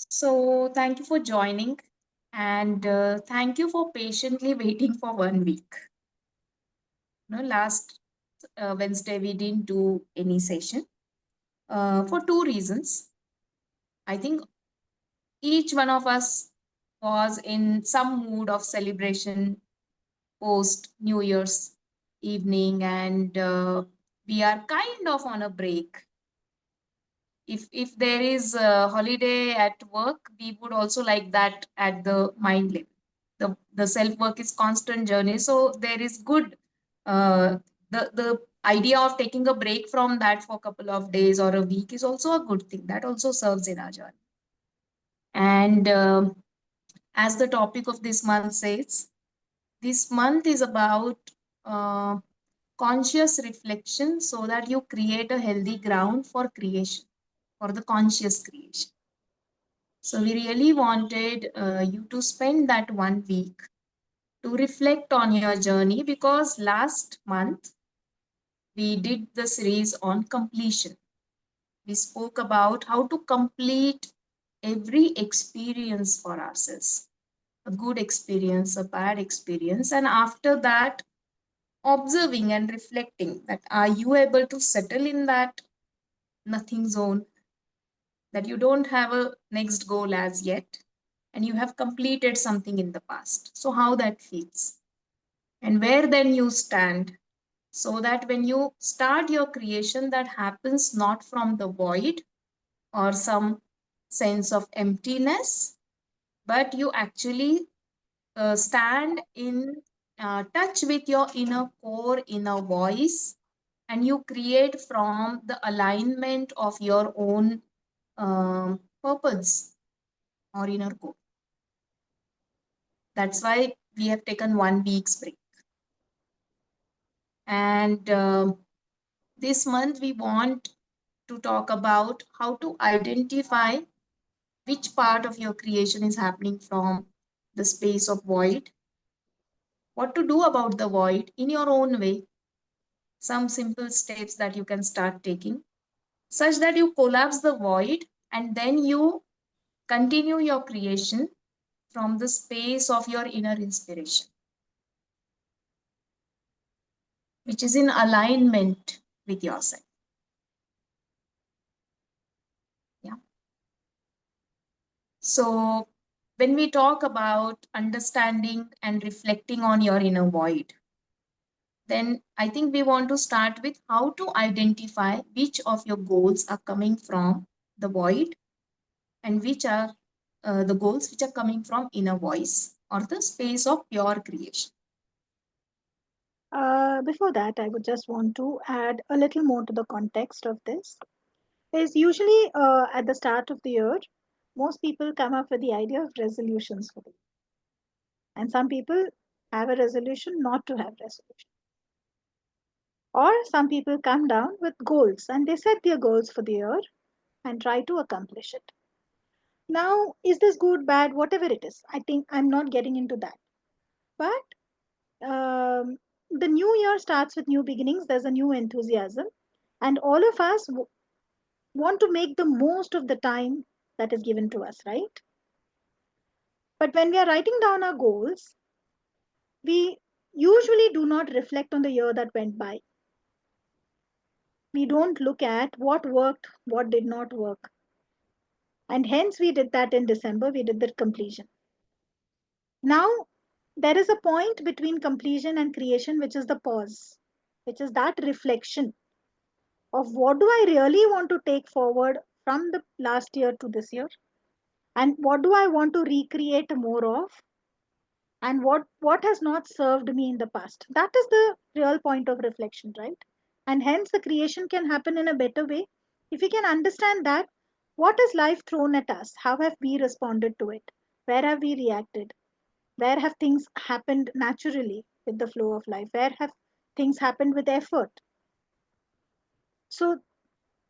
So, thank you for joining and thank you for patiently waiting for 1 week. Last Wednesday we didn't do any session for two reasons. I think each one of us was in some mood of celebration post New Year's evening, and we are kind of on a break. If there is a holiday at work, we would also like that at the mind level. The self work is constant journey, so there is good the idea of taking a break from that for a couple of days or a week is also a good thing. That also serves in our journey. And as the topic of this month says, this month is about uh, conscious reflection so that you create a healthy ground for creation, for the conscious creation. So we really wanted you to spend that 1 week to reflect on your journey, because last month we did the series on completion. We spoke about how to complete every experience for ourselves, a good experience, a bad experience, and after that, observing and reflecting that are you able to settle in that nothing zone, that you don't have a next goal as yet, and you have completed something in the past. So, how that feels, and where then you stand, so that when you start your creation, that happens not from the void or some sense of emptiness, but you actually stand in touch with your inner core, inner voice, and you create from the alignment of your own purpose or inner core. That's why we have taken 1 week's break. And this month we want to talk about how to identify which part of your creation is happening from the space of void, what to do about the void in your own way, some simple steps that you can start taking, such that you collapse the void and then you continue your creation from the space of your inner inspiration, which is in alignment with yourself. Yeah. So, when we talk about understanding and reflecting on your inner void, then I think we want to start with how to identify which of your goals are coming from the void and which are the goals which are coming from inner voice or the space of pure creation. Before that, I would just want to add a little more to the context of this. Is usually at the start of the year, most people come up with the idea of resolutions for the year. And some people have a resolution not to have resolution. Or some people come down with goals and they set their goals for the year and try to accomplish it. Now, is this good, bad, whatever it is? I think I'm not getting into that. But the new year starts with new beginnings. There's a new enthusiasm. And all of us want to make the most of the time that is given to us, right? But when we are writing down our goals, we usually do not reflect on the year that went by. We don't look at what worked, what did not work. And hence, we did that in December, we did the completion. Now, there is a point between completion and creation, which is the pause, which is that reflection of what do I really want to take forward from the last year to this year, and what do I want to recreate more of, and what has not served me in the past. That is the real point of reflection, right? And hence the creation can happen in a better way if we can understand that what has life thrown at us, how have we responded to it, where have we reacted, where have things happened naturally with the flow of life, where have things happened with effort. So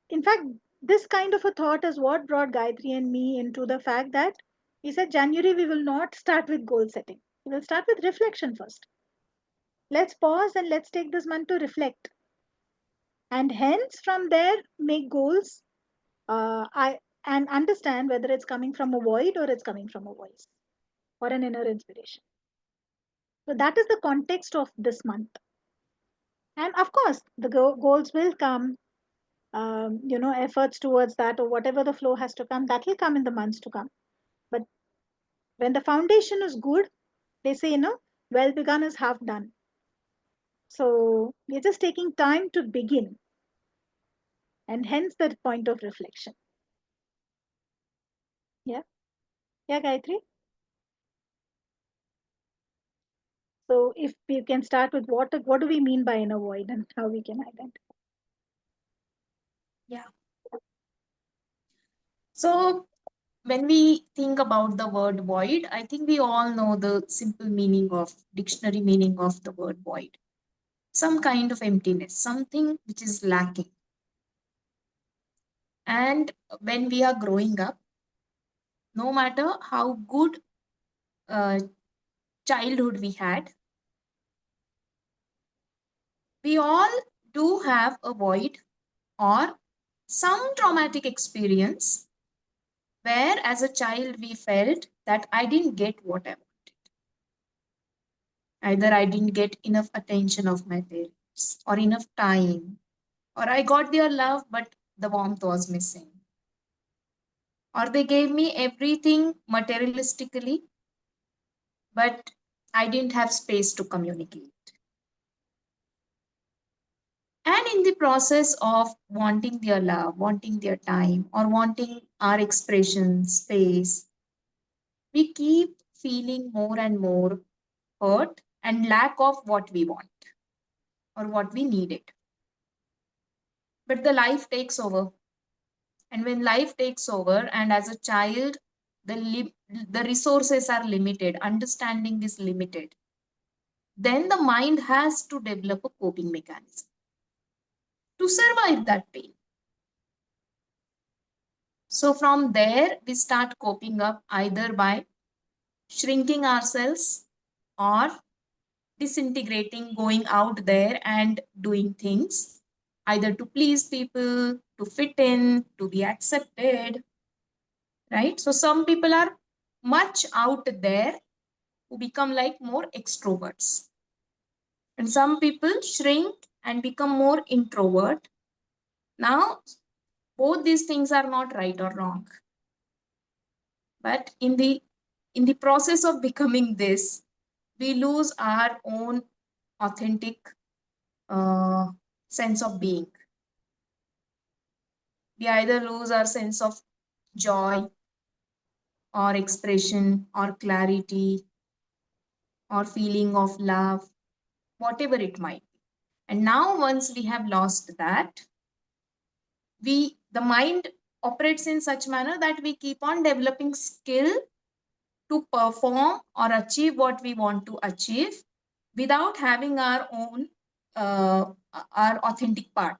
in fact, this kind of a thought is what brought Gayatri and me into the fact that we said January we will not start with goal setting. We will start with reflection first. Let's pause and let's take this month to reflect. And hence from there make goals. I and understand whether it's coming from a void or it's coming from a voice or an inner inspiration. So that is the context of this month. And of course, the goals will come, efforts towards that or whatever the flow has to come, that will come in the months to come. But when the foundation is good, they say, well begun is half done. So we're just taking time to begin, and hence the point of reflection. Yeah. Yeah, Gayatri. So if we can start with what do we mean by inner void and how we can identify. Yeah. So when we think about the word void, I think we all know the simple meaning of dictionary meaning of the word void. Some kind of emptiness, something which is lacking. And when we are growing up, no matter how good uh, childhood we had, we all do have a void or some traumatic experience where as a child we felt that I didn't get what I wanted. Either I didn't get enough attention of my parents or enough time, or I got their love but the warmth was missing. Or they gave me everything materialistically, but I didn't have space to communicate. And in the process of wanting their love, wanting their time, or wanting our expression space, we keep feeling more and more hurt and lack of what we want or what we needed. But the life takes over. And when life takes over, and as a child, the resources are limited, understanding is limited, then the mind has to develop a coping mechanism to survive that pain. So from there, we start coping up either by shrinking ourselves or disintegrating, going out there and doing things either to please people, to fit in, to be accepted, right? So some people are much out there who become like more extroverts. And some people shrink and become more introvert. Now, both these things are not right or wrong. But in the process of becoming this, we lose our own authentic uh, sense of being. We either lose our sense of joy or expression or clarity or feeling of love, whatever it might be. And now, once we have lost that, the mind operates in such manner that we keep on developing skill to perform or achieve what we want to achieve without having our own uh, our authentic part.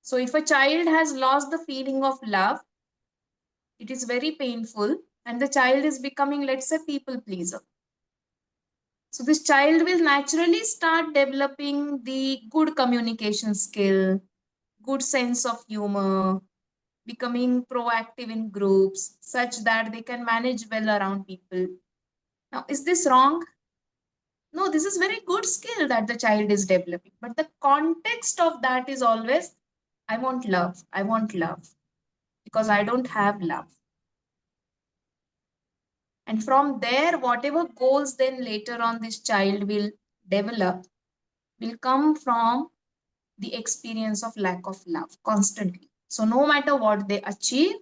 So if a child has lost the feeling of love, it is very painful, and the child is becoming, let's say, people pleaser. So this child will naturally start developing the good communication skill, good sense of humor, becoming proactive in groups such that they can manage well around people. Now, is this wrong? No, this is very good skill that the child is developing. But the context of that is always, I want love. I want love because I don't have love. And from there, whatever goals then later on this child will develop will come from the experience of lack of love constantly. So no matter what they achieve,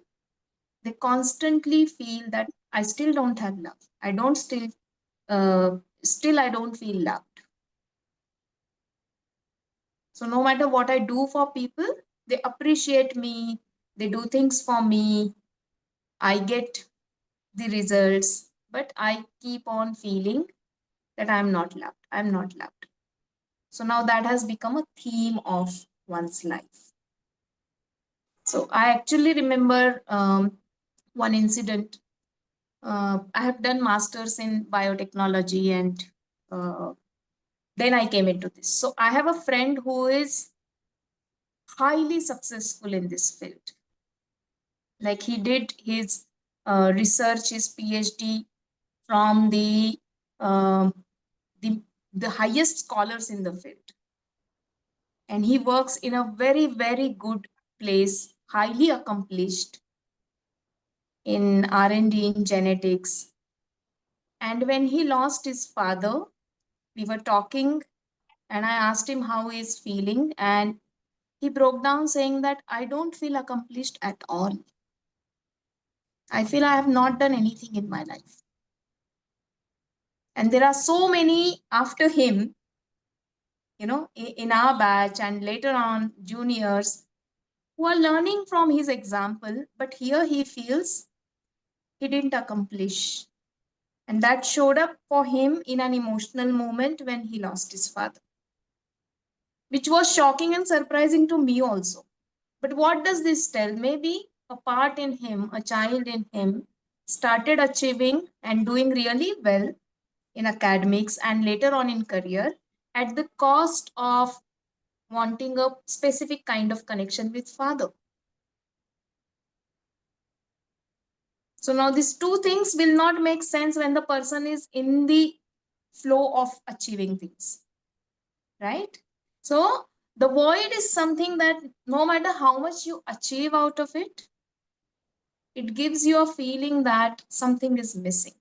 they constantly feel that I still don't have love. I don't still I don't feel loved. So no matter what I do for people, they appreciate me, they do things for me, I get the results, but I keep on feeling that I'm not loved. I'm not loved. So now that has become a theme of one's life. So I actually remember one incident. I have done masters in biotechnology, and uh, then I came into this. So I have a friend who is highly successful in this field. Like he did his research, his PhD from um, the the highest scholars in the field, and he works in a very very good place, highly accomplished in R&D in genetics. And when he lost his father, we were talking, and I asked him how he is feeling, and he broke down saying that I don't feel accomplished at all. I feel I have not done anything in my life. And there are so many after him, in our batch and later on juniors, who are learning from his example, but here he feels he didn't accomplish. And that showed up for him in an emotional moment when he lost his father, which was shocking and surprising to me also. But what does this tell? Maybe a part in him, a child in him, started achieving and doing really well in academics and later on in career at the cost of wanting a specific kind of connection with father. So now these two things will not make sense when the person is in the flow of achieving things, right? So the void is something that no matter how much you achieve out of it, it gives you a feeling that something is missing.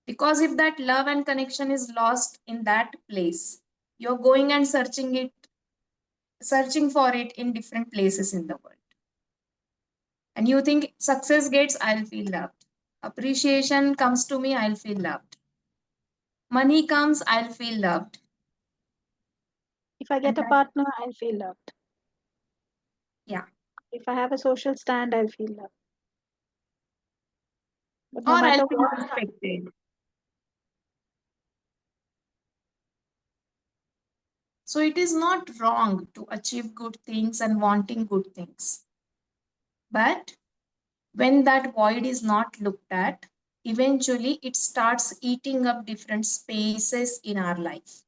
Because if that love and connection is lost in that place, you're going and searching for it in different places in the world. And you think success gets, I'll feel loved. Appreciation comes to me, I'll feel loved. Money comes, I'll feel loved. If I And get a that, partner, I'll feel loved. yeah. If I have a social stand, I'll feel loved. But Or no I'll matter feel what, respected. So it is not wrong to achieve good things and wanting good things. But when that void is not looked at, eventually it starts eating up different spaces in our life.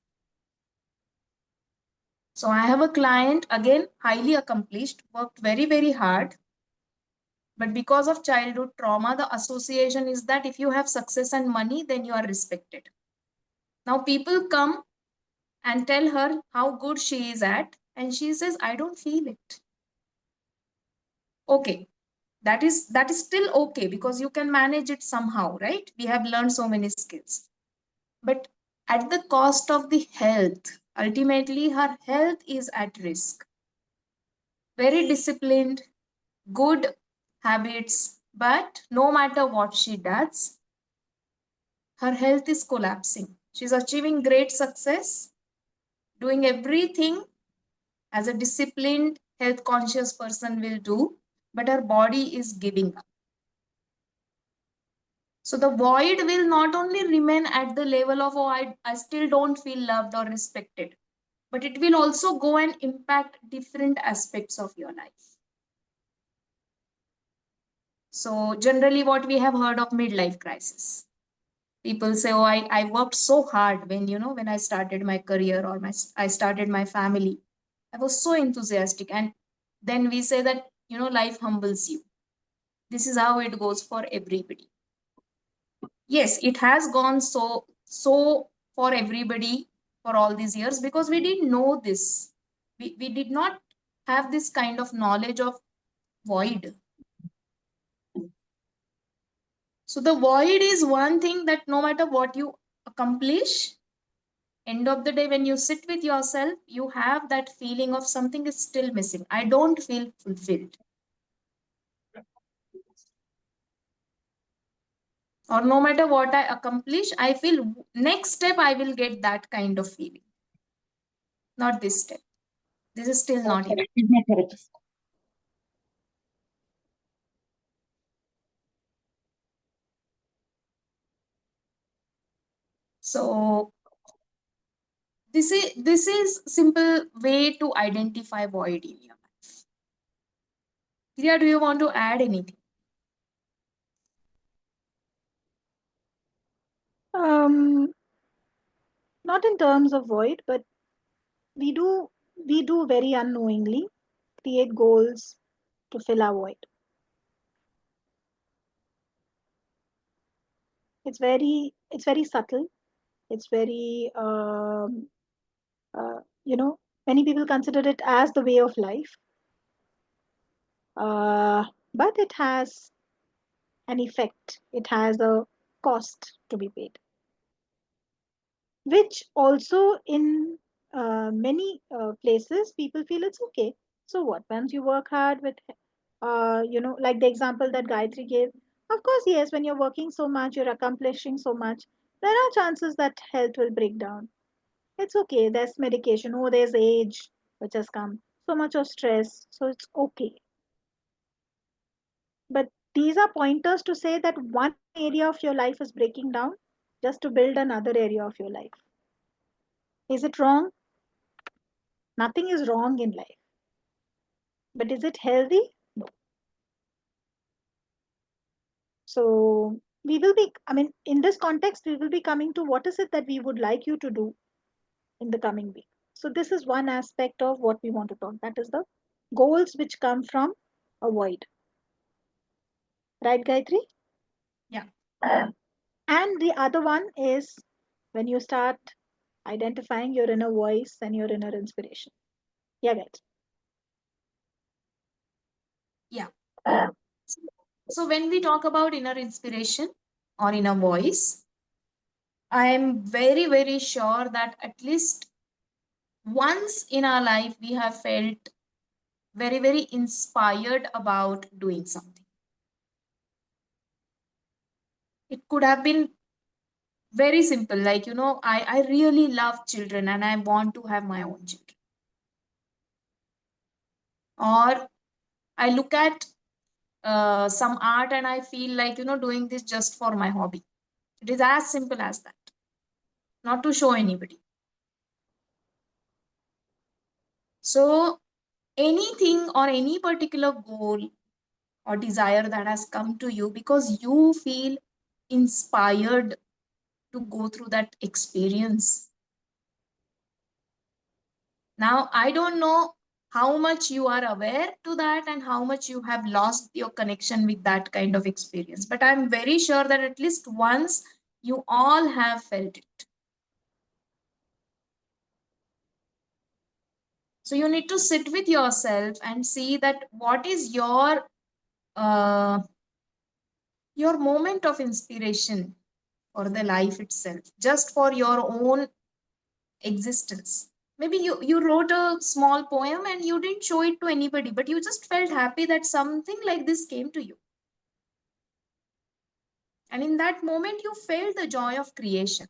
So I have a client, again, highly accomplished, worked very, very hard. But because of childhood trauma, the association is that if you have success and money, then you are respected. Now people come and tell her how good she is at, and she says, I don't feel it. Okay, that is still okay because you can manage it somehow, right? We have learned so many skills. But at the cost of the health, ultimately her health is at risk. Very disciplined, good habits, but no matter what she does, her health is collapsing. She's achieving great success, doing everything as a disciplined, health conscious person will do, but her body is giving up. So the void will not only remain at the level of, oh, I still don't feel loved or respected, but it will also go and impact different aspects of your life. So generally what we have heard of midlife crisis. People say, oh, I worked so hard when I started my career or I started my family. I was so enthusiastic. And then we say that, life humbles you. This is how it goes for everybody. Yes, it has gone so for everybody for all these years because we didn't know this. We did not have this kind of knowledge of void. So the void is one thing that no matter what you accomplish, end of the day when you sit with yourself, you have that feeling of something is still missing. I don't feel fulfilled. Or no matter what I accomplish, I feel next step I will get that kind of feeling. Not this step. This is still not enough. So this is simple way to identify void in your life. Priya, do you want to add anything? um, not in terms of void, but we do we do very unknowingly create goals, to fill our void. It's very subtle. It's very you know, many people consider it as the way of life, uh, but it has an effect. It has a cost to be paid, which also in many places people feel it's okay. So what? Once you work hard with, like the example that Gayatri gave, of course, yes, when you're working so much, you're accomplishing so much, there are chances that health will break down. It's okay. There's medication. Oh, there's age which has come. So much of stress. So it's okay. But these are pointers to say that one area of your life is breaking down just to build another area of your life. Is it wrong? Nothing is wrong in life. But is it healthy? No. So we will be, I mean, in this context, we will be coming to what is it that we would like you to do in the coming week. So this is one aspect of what we want to talk. That is the goals which come from a void. Right, Gayatri? Yeah. And the other one is when you start identifying your inner voice and your inner inspiration. Yeah, guys. Yeah. So, so when we talk about inner inspiration or inner voice, I am very, very sure that at least once in our life we have felt very, very inspired about doing something. It could have been very simple, like, I really love children and I want to have my own children. Or I look at some art and I feel like, doing this just for my hobby. It is as simple as that, not to show anybody. So, anything or any particular goal or desire that has come to you because you feel inspired to go through that experience. Now, I don't know how much you are aware to that and how much you have lost your connection with that kind of experience. But I'm very sure that at least once you all have felt it. So you need to sit with yourself and see that what is uh, your moment of inspiration for the life itself, just for your own existence. Maybe you wrote a small poem and you didn't show it to anybody, but you just felt happy that something like this came to you. And in that moment, you felt the joy of creation.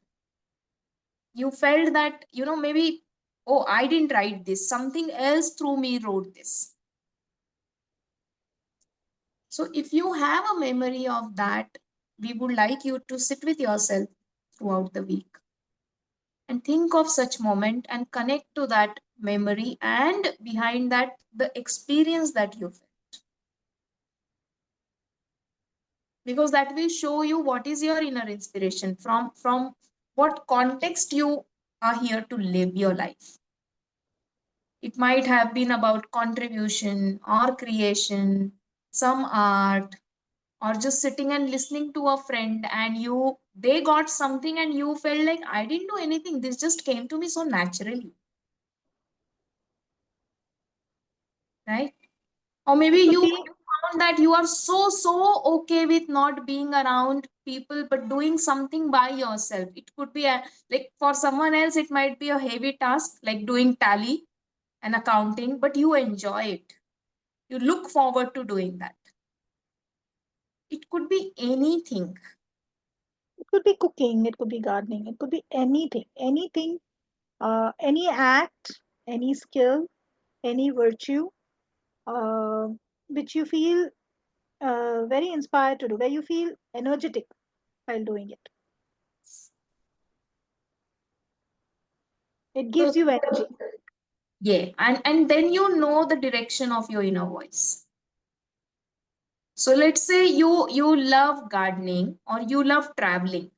You felt that, maybe, oh, I didn't write this, something else through me wrote this. So if you have a memory of that, we would like you to sit with yourself throughout the week and think of such moment and connect to that memory and behind that the experience that you felt, because that will show you what is your inner inspiration, from what context you are here to live your life. It might have been about contribution or creation, some art, or just sitting and listening to a friend and they got something and you felt like I didn't do anything, this just came to me so naturally, right? Or maybe It could you be found that you are so okay with not being around people but doing something by yourself. It could be like for someone else it might be a heavy task like doing tally and accounting, but you enjoy it, you look forward to doing that. It could be anything. it could be cooking, it could be gardening, it could be anything, any act, any skill, any virtue, uh, which you feel very inspired to do, where you feel energetic while doing it. It So gives you energy. yeah, and then you know the direction of your inner voice. So let's say you love gardening or you love traveling.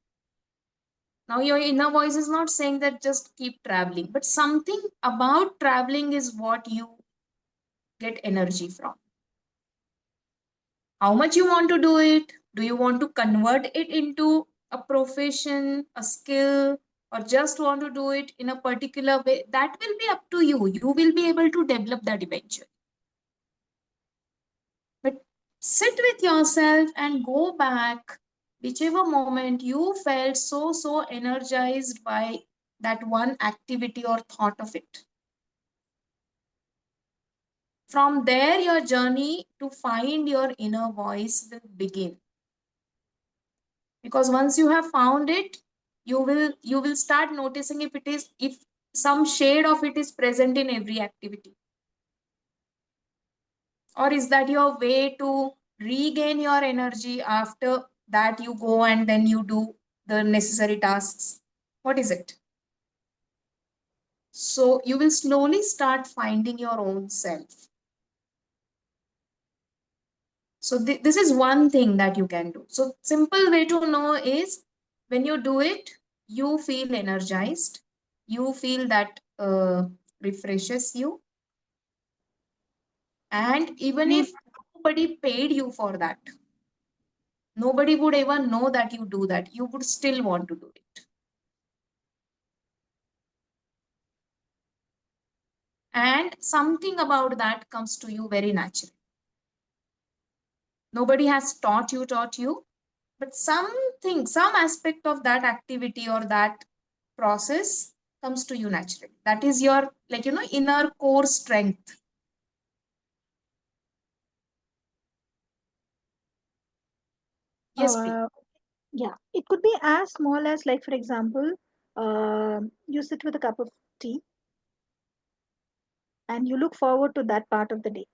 Now, your inner voice is not saying that just keep traveling, but something about traveling is what you get energy from. How much you want to do it? Do you want to convert it into a profession, a skill, or just want to do it in a particular way? That will be up to you. You will be able to develop that eventually. But sit with yourself and go back, whichever moment you felt so energized by that one activity or thought of it. From there, your journey to find your inner voice will begin. Because once you have found it, you will start noticing if some shade of it is present in every activity, or is that your way to regain your energy after that you go and then you do the necessary tasks. What is it? So you will slowly start finding your own self. So this is one thing that you can do. So simple way to know is, when you do it, you feel energized, you feel that refreshes you, and even Mm. if nobody paid you for that, nobody would ever know that you do that, you would still want to do it. And something about that comes to you very naturally. Nobody has taught you, but something, some aspect of that activity or that process comes to you naturally. That is your, like, inner core strength. Yes, please. Uh, yeah, it could be as small as, like, for example, you sit with a cup of tea and you look forward to that part of the day.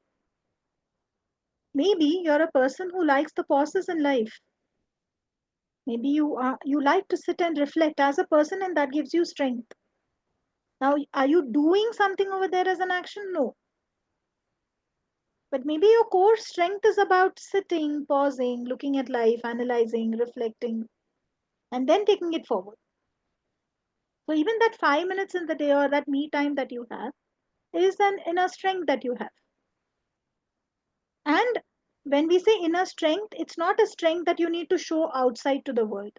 Maybe you're a person who likes the pauses in life. Maybe you like to sit and reflect as a person, and that gives you strength. Now, are you doing something over there as an action? No. But maybe your core strength is about sitting, pausing, looking at life, analyzing, reflecting, and then taking it forward. So even that 5 minutes in the day or that me time that you have is an inner strength that you have. And when we say inner strength, it's not a strength that you need to show outside to the world.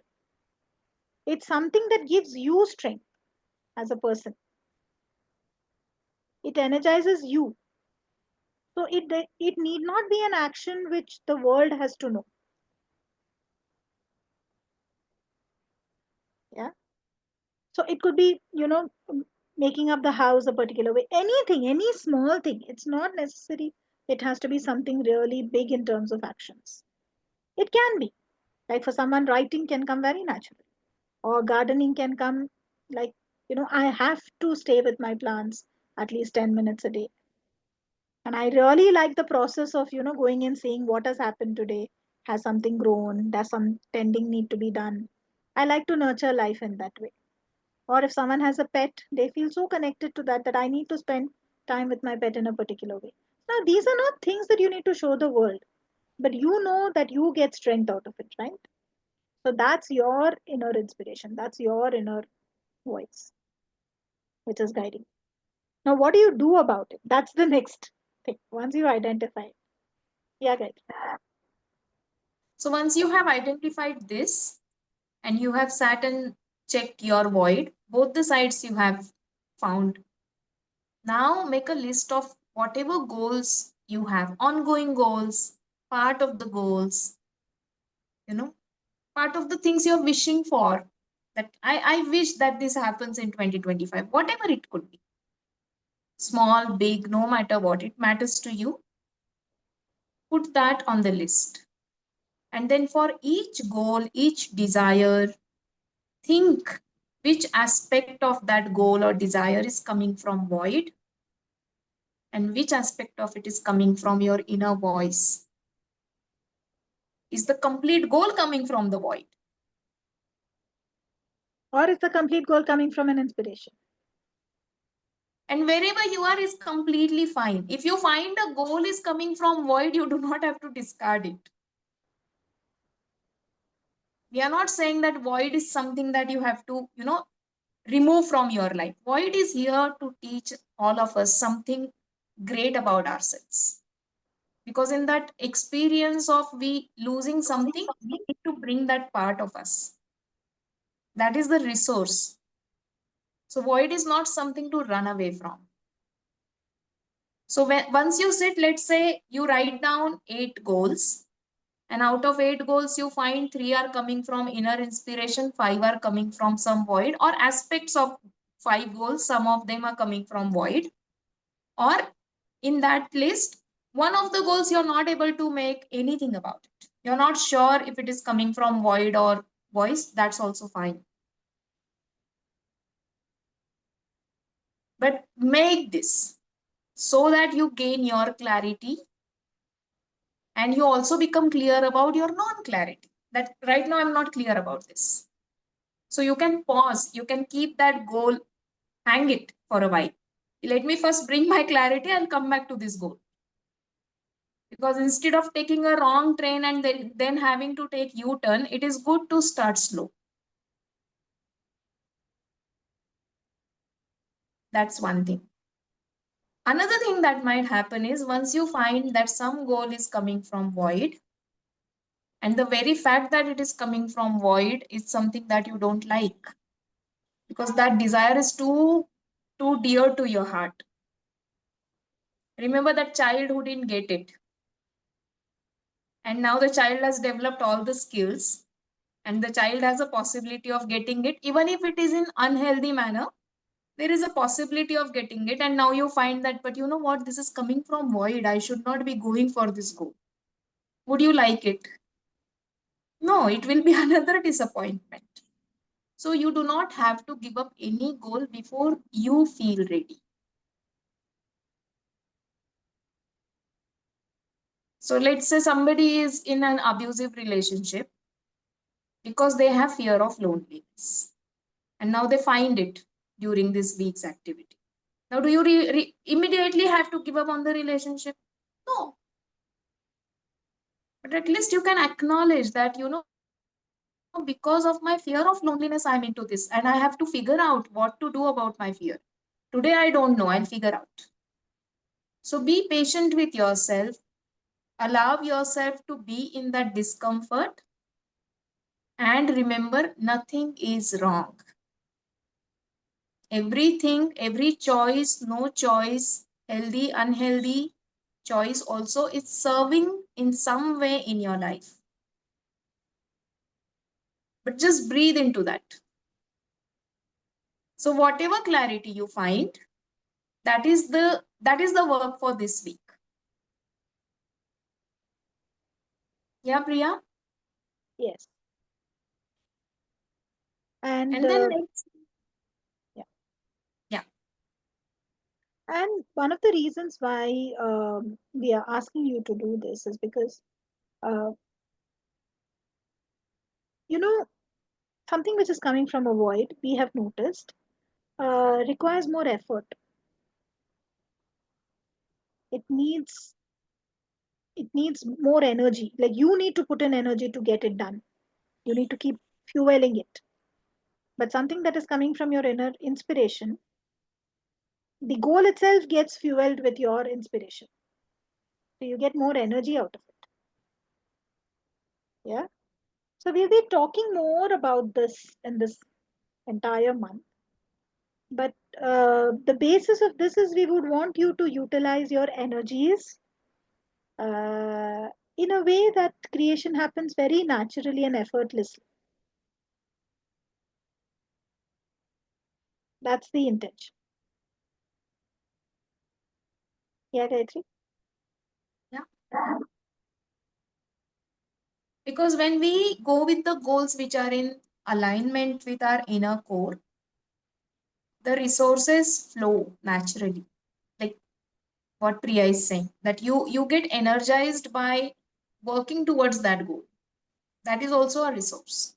It's something that gives you strength as a person. It energizes you. So it need not be an action which the world has to know. Yeah. So it could be, making up the house a particular way. Anything, any small thing. It's not necessary. It has to be something really big in terms of actions. It can be. Like for someone, writing can come very naturally. Or gardening can come like, I have to stay with my plants at least 10 minutes a day. And I really like the process of, going and seeing what has happened today. Has something grown? Does some tending need to be done? I like to nurture life in that way. Or if someone has a pet, they feel so connected to that I need to spend time with my pet in a particular way. Now, these are not things that you need to show the world, but you know that you get strength out of it, right? So that's your inner inspiration. That's your inner voice, which is guiding. Now, what do you do about it? That's the next thing. Once you identify it. Yeah, guys. So once you have identified this and you have sat and checked your void, both the sides you have found, now make a list of whatever goals you have, ongoing goals, part of the goals, you know, part of the things you're wishing for. That I wish that this happens in 2025, whatever it could be. Small, big, no matter what, it matters to you. Put that on the list. And then for each goal, each desire, think which aspect of that goal or desire is coming from void and which aspect of it is coming from your inner voice. Is the complete goal coming from the void? Or is the complete goal coming from an inspiration? And wherever you are is completely fine. If you find a goal is coming from void, you do not have to discard it. We are not saying that void is something that you have to, remove from your life. Void is here to teach all of us something great about ourselves. Because in that experience of we losing something, we need to bring that part of us. That is the resource. So void is not something to run away from. So once you sit, let's say you write down 8 goals, and out of 8 goals, you find 3 are coming from inner inspiration, 5 are coming from some void, or aspects of 5 goals, some of them are coming from void. Or in that list, one of the goals you're not able to make anything about it. You're not sure if it is coming from void or voice, that's also fine. But make this so that you gain your clarity and you also become clear about your non clarity. That right now I'm not clear about this. So you can pause, you can keep that goal, hang it for a while. Let me first bring my clarity and come back to this goal. Because instead of taking a wrong train and then having to take U-turn, it is good to start slow. That's one thing. Another thing that might happen is once you find that some goal is coming from void, and the very fact that it is coming from void is something that you don't like, because that desire is too dear to your heart. Remember that child who didn't get it, and now the child has developed all the skills, and the child has a possibility of getting it, even if it is in unhealthy manner. There is a possibility of getting it, and now you find that, but you know what, this is coming from void, I should not be going for this goal. Would you like it? No, it will be another disappointment. So you do not have to give up any goal before you feel ready. So let's say somebody is in an abusive relationship because they have fear of loneliness, and now they find it during this week's activity. Now, do you immediately have to give up on the relationship? No. But at least you can acknowledge that, because of my fear of loneliness, I'm into this, and I have to figure out what to do about my fear. Today, I don't know, I'll figure out. So be patient with yourself, allow yourself to be in that discomfort, and remember, nothing is wrong. Everything, every choice, no choice, healthy, unhealthy choice also is serving in some way in your life. But just breathe into that. So whatever clarity you find, that is the work for this week. Yeah, Priya. Yes. And And then next, yeah. yeah, And one of the reasons why we are asking you to do this is because, uh, you know, something which is coming from a void, we have noticed, requires more effort. It needs it needs more energy. Like you need to put in energy to get it done. You need to keep fueling it. But something that is coming from your inner inspiration, the goal itself gets fueled with your inspiration. So you get more energy out of it. Yeah. So we'll be talking more about this in this entire month. But the basis of this is we would want you to utilize your energies uh, in a way that creation happens very naturally and effortlessly. That's the intention. Yeah, Gayatri? yeah. Because when we go with the goals which are in alignment with our inner core, the resources flow naturally. Like what Priya is saying, that you get energized by working towards that goal. That is also a resource.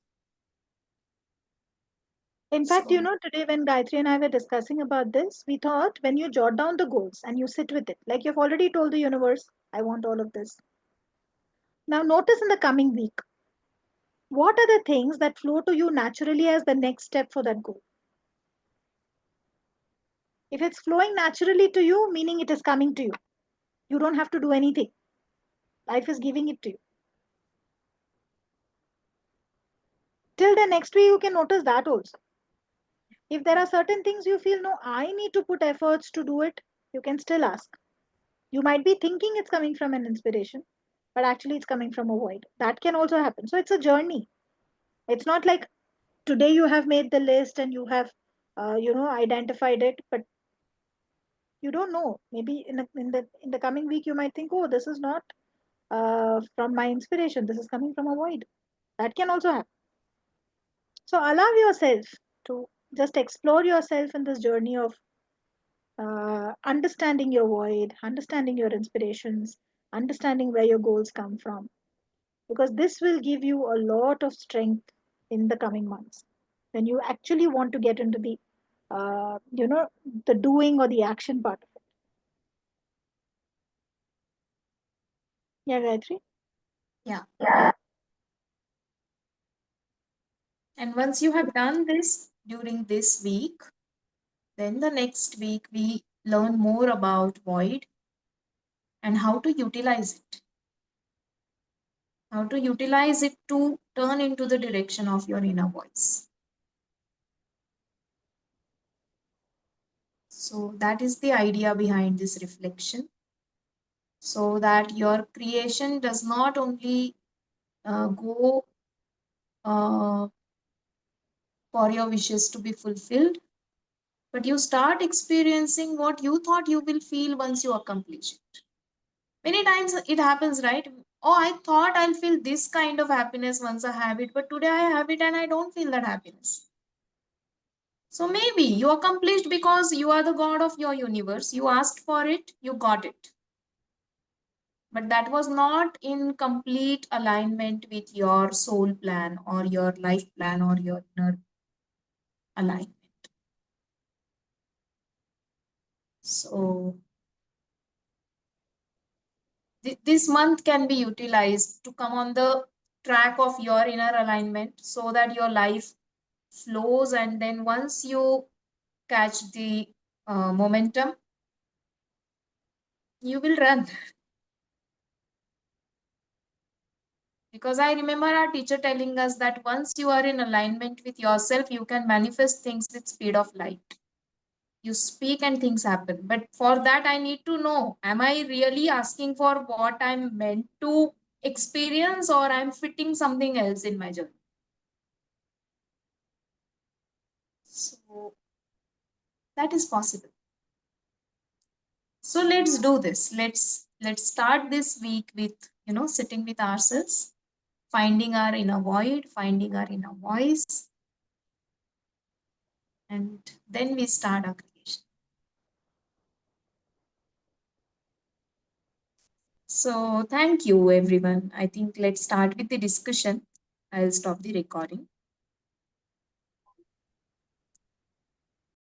In fact, So today when Gayatri and I were discussing about this, we thought when you jot down the goals and you sit with it, like you've already told the universe, I want all of this. Now, notice in the coming week, what are the things that flow to you naturally as the next step for that goal? If it's flowing naturally to you, meaning it is coming to you, you don't have to do anything. Life is giving it to you. Till the next week, you can notice that also. If there are certain things you feel, no, I need to put efforts to do it, you can still ask. You might be thinking it's coming from an inspiration, but actually it's coming from a void. That can also happen. So it's a journey. It's not like today you have made the list and you have, identified it, but you don't know. Maybe in the coming week you might think, oh, this is not from my inspiration. This is coming from a void. That can also happen. So allow yourself to just explore yourself in this journey of understanding your void, understanding your inspirations, understanding where your goals come from, because this will give you a lot of strength in the coming months when you actually want to get into the, uh, you know, the doing or the action part of it. Yeah, Gayatri. Yeah. And once you have done this during this week, then the next week we learn more about void and how to utilize it. How to utilize it to turn into the direction of your inner voice. So that is the idea behind this reflection. So that your creation does not only go uh, for your wishes to be fulfilled, but you start experiencing what you thought you will feel once you accomplish it. Many times it happens, right? Oh, I thought I'll feel this kind of happiness once I have it, but today I have it and I don't feel that happiness. So maybe you accomplished because you are the god of your universe. You asked for it, you got it. But that was not in complete alignment with your soul plan or your life plan or your inner alignment. So this month can be utilized to come on the track of your inner alignment so that your life flows, and then once you catch the momentum, you will run. Because I remember our teacher telling us that once you are in alignment with yourself, you can manifest things with speed of light. You speak and things happen. But for that, I need to know, am I really asking for what I'm meant to experience, or I'm fitting something else in my journey? So that is possible. So let's do this. Let's start this week with, sitting with ourselves, finding our inner void, finding our inner voice, and then we start our creation. So thank you everyone. I think let's start with the discussion. I'll stop the recording.